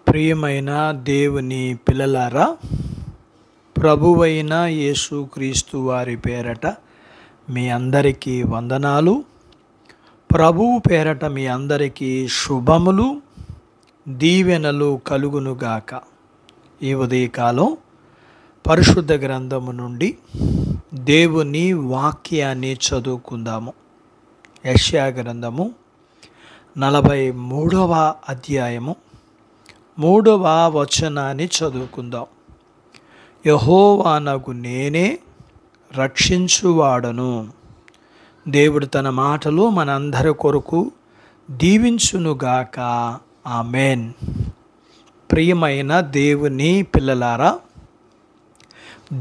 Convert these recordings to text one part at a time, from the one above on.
ప్రియమైన దేవుని పిల్లలారా, ప్రభువైన యేసుక్రీస్తు వారి పేరట మీ అందరికీ వందనాలు. ప్రభువు పేరట మీ అందరికీ శుభములు, దీవెనలు కలుగునుగాక. ఈ ఉదయకాలం పరిశుద్ధ గ్రంథము నుండి దేవుని వాక్యాన్ని చదువుకుందాము. యెషయా గ్రంథము 43వ అధ్యాయము 3వ వచనాన్ని చదువుకుందాం. యెహోవానగు నేనే రక్షించువాడను. దేవుడు తన మాటలు మనందరి కొరకు దీవించునుగాక. ఆమేన్. ప్రియమైన దేవుని పిల్లలారా,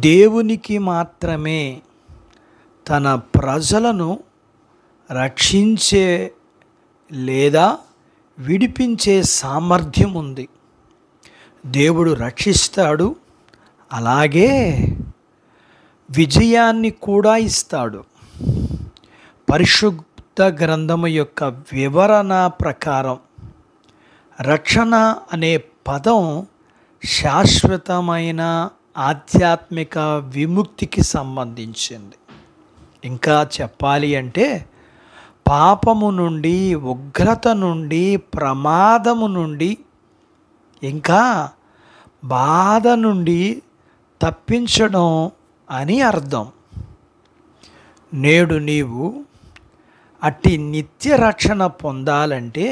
దేవునికి మాత్రమే తన ప్రజలను రక్షించే లేదా విడిపించే సామర్థ్యం ఉంది. దేవుడు రక్షిస్తాడు, అలాగే విజయాన్ని కూడా ఇస్తాడు. పరిశుద్ధ గ్రంథము యొక్క వివరణ ప్రకారం రక్షణ అనే పదం శాశ్వతమైన ఆధ్యాత్మిక విముక్తికి సంబంధించింది. ఇంకా చెప్పాలి అంటే పాపము నుండి, ఉగ్రత నుండి, ప్రమాదము నుండి, ఇంకా బాధ నుండి తప్పించడం అని అర్థం. నేడు నీవు అట్టి నిత్య రక్షణ పొందాలంటే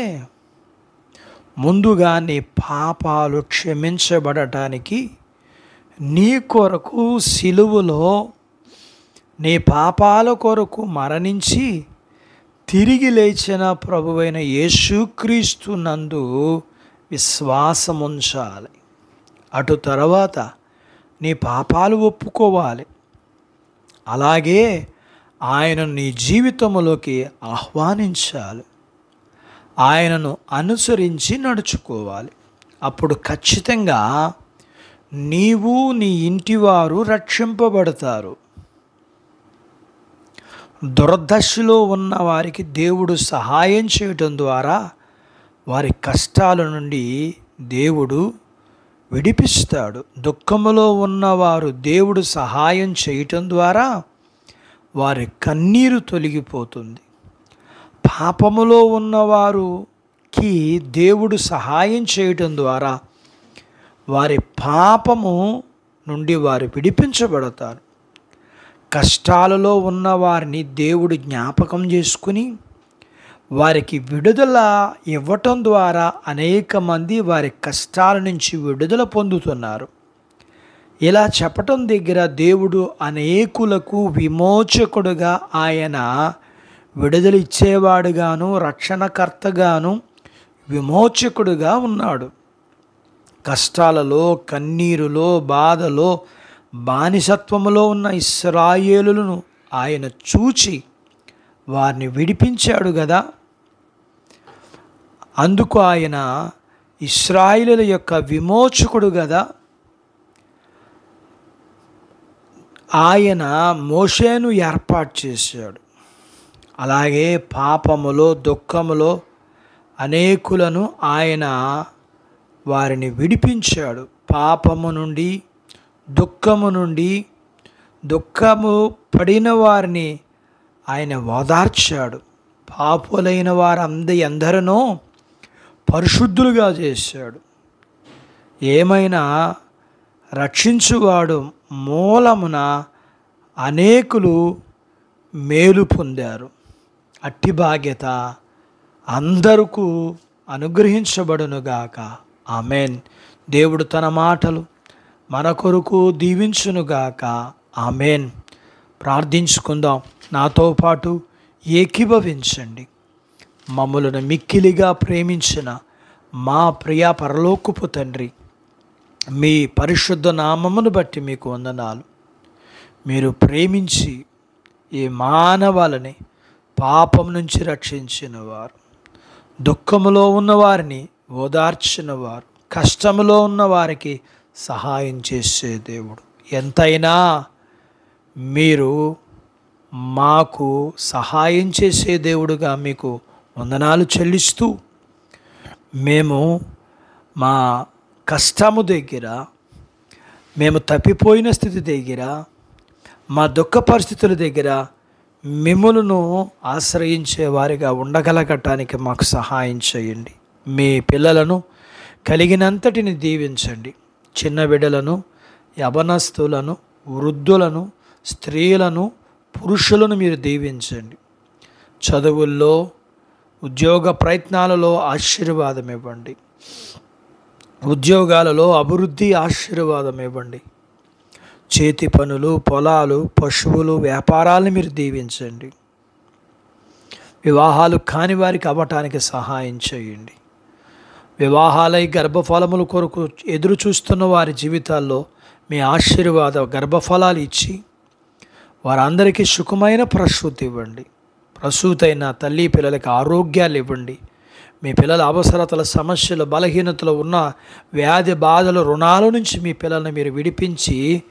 ముందుగా నీ పాపాలు క్షమించబడటానికి నీ కొరకు సిలువలో నీ పాపాల కొరకు మరణించి తిరిగి లేచిన ప్రభువైన యేసుక్రీస్తు నందు విశ్వాసముంచాలి. అటు తర్వాత నీ పాపాలు ఒప్పుకోవాలి. అలాగే ఆయనను నీ జీవితంలోకి ఆహ్వానించాలి. ఆయనను అనుసరించి నడుచుకోవాలి. అప్పుడు ఖచ్చితంగా నీవు నీ ఇంటివారు రక్షింపబడతారు. దుర్దశలో ఉన్న వారికి దేవుడు సహాయం చేయటం ద్వారా వారి కష్టాల నుండి దేవుడు విడిపిస్తాడు. దుఃఖములో ఉన్నవారు దేవుడు సహాయం చేయటం ద్వారా వారి కన్నీరు తొలగిపోతుంది. పాపములో ఉన్నవారికి దేవుడు సహాయం చేయటం ద్వారా వారి పాపము నుండి వారు విడిపించబడతారు. కష్టాలలో ఉన్నవారిని దేవుడు జ్ఞాపకం చేసుకుని వారికి విడుదల ఇవ్వటం ద్వారా అనేక మంది వారి కష్టాల నుంచి విడుదల పొందుతున్నారు. ఇలా చెప్పటం దగ్గర దేవుడు అనేకులకు విమోచకుడుగా, ఆయన విడుదల ఇచ్చేవాడుగాను, రక్షణకర్తగాను, విమోచకుడుగా ఉన్నాడు. కష్టాలలో, కన్నీరులో, బాధలో, బానిసత్వములో ఉన్న ఇశ్రాయేలులను ఆయన చూచి వారిని విడిపించాడు కదా. అందుకు ఆయన ఇశ్రాయేలుల యొక్క విమోచకుడు కదా. ఆయన మోషేను ఏర్పాటు చేశాడు. అలాగే పాపములో, దుఃఖములో అనేకులను ఆయన వారిని విడిపించాడు. పాపము నుండి, దుఃఖము నుండి, దుఃఖము పడిన వారిని ఆయన ఓదార్చాడు. పాపులైన వారందరూ పరిశుద్ధులుగా చేశాడు. ఏమైనా రక్షించువాడు మూలమున అనేకులు మేలు పొందారు. అట్టి బాధ్యత అందరికీ అనుగ్రహించబడునుగాక. ఆమేన్. దేవుడు తన మాటలు మన కొరకు దీవించునుగాక. ఆమేన్. ప్రార్థించుకుందాం. నాతో పాటు ఏకీభవించండి. మమ్మలను మిక్కిలిగా ప్రేమించిన మా ప్రియ పరలోకపు తండ్రి, మీ పరిశుద్ధ నామమును బట్టి మీకు వందనాలు. మీరు ప్రేమించి ఈ మానవాళిని పాపం నుంచి రక్షించిన వారు, దుఃఖములో ఉన్నవారిని ఓదార్చిన వారు, కష్టములో ఉన్న వారికి సహాయం చేసే దేవుడు. ఎంతైనా మీరు మాకు సహాయం చేసే దేవుడుగా మీకు వందనాలు చెల్లిస్తూ మేము మా కష్టము దగ్గర, మేము తప్పిపోయిన స్థితి దగ్గర, మా దుఃఖ పరిస్థితుల దగ్గర మిమ్ములను ఆశ్రయించే వారిగా ఉండగలగటానికి మాకు సహాయం చేయండి. మీ పిల్లలను కలిగినంతటిని దీవించండి. చిన్న బిడ్డలను, యవనస్తులను, వృద్ధులను, స్త్రీలను, పురుషులను మీరు దీవించండి. చదువుల్లో, ఉద్యోగ ప్రయత్నాలలో ఆశీర్వాదం ఇవ్వండి. ఉద్యోగాలలో అభివృద్ధి ఆశీర్వాదం ఇవ్వండి. చేతి పనులు, పొలాలు, పశువులు, వ్యాపారాలను మీరు దీవించండి. వివాహాలు కాని వారికి అవ్వటానికి సహాయం చేయండి. వివాహాలై గర్భఫలముల కొరకు ఎదురు చూస్తున్న వారి జీవితాల్లో మీ ఆశీర్వాద గర్భఫలాలు ఇచ్చి వారందరికీ సుఖమైన ప్రసూతి ఇవ్వండి. ప్రసూతైన తల్లి పిల్లలకి ఆరోగ్యాలు ఇవ్వండి. మీ పిల్లల అవసరతల, సమస్యలు, బలహీనతలు ఉన్న వ్యాధి బాధలు, రుణాల నుంచి మీ పిల్లల్ని మీరు విడిపించి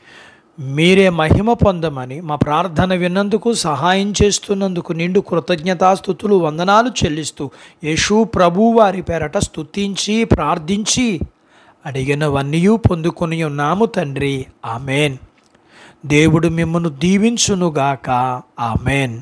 మీరే మహిమ పొందమని మా ప్రార్థన విన్నందుకు, సహాయం చేస్తున్నందుకు నిండు కృతజ్ఞతాస్తుతులు, వందనాలు చెల్లిస్తూ యేసు ప్రభు వారి పేరట స్తుతించి ప్రార్థించి అడిగినవన్నీ పొందుకొని ఉన్నాము తండ్రి. ఆమెన్. దేవుడు మిమ్మను దీవించునుగాక. ఆమెన్.